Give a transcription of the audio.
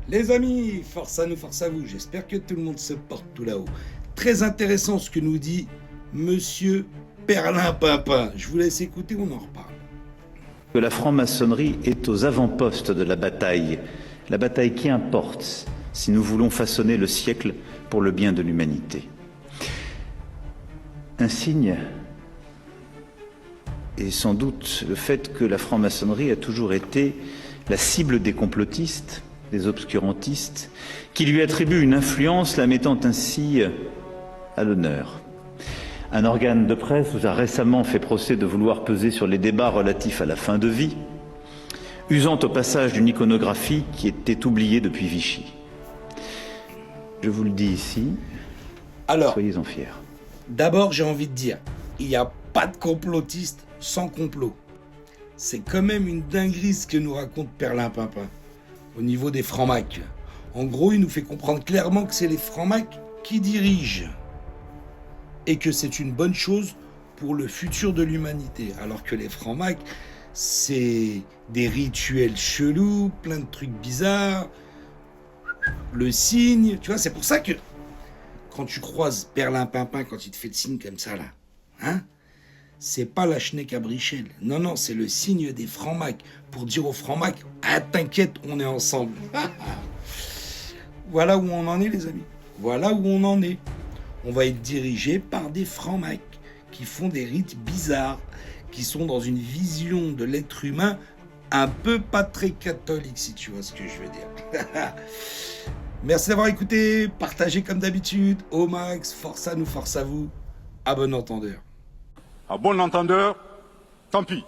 Les amis, force à nous, force à vous. J'espère que tout le monde se porte tout là-haut. Très intéressant ce que nous dit Monsieur Perlimpinpin. Je vous laisse écouter, on en reparle. Que la franc-maçonnerie est aux avant-postes de la bataille qui importe si nous voulons façonner le siècle pour le bien de l'humanité. Un signe est sans doute le fait que la franc-maçonnerie a toujours été la cible des complotistes, des obscurantistes, qui lui attribuent une influence, la mettant ainsi à l'honneur. Un organe de presse vous a récemment fait procès de vouloir peser sur les débats relatifs à la fin de vie, usant au passage d'une iconographie qui était oubliée depuis Vichy. Je vous le dis ici, Alors, soyez-en fiers. d'abord, j'ai envie de dire, il n'y a pas de complotiste sans complot. C'est quand même une dinguerie ce que nous raconte Perlimpinpin au niveau des francs-macs. En gros, il nous fait comprendre clairement que c'est les francs-macs qui dirigent et que c'est une bonne chose pour le futur de l'humanité. Alors que les francs-macs, c'est des rituels chelous, plein de trucs bizarres, le signe, tu vois, c'est pour ça que quand tu croises Perlimpinpin, quand il te fait le signe comme ça, là, hein, c'est pas la Schneck à Brichel. Non, non, c'est le signe des francs-macs pour dire aux francs-macs, ah, t'inquiète, on est ensemble. Voilà où on en est, les amis. Voilà où on en est. On va être dirigé par des francs-macs qui font des rites bizarres, qui sont dans une vision de l'être humain un peu pas très catholique, si tu vois ce que je veux dire. Merci d'avoir écouté, partagez comme d'habitude, au max, force à nous, force à vous, à bon entendeur. À bon entendeur, tant pis.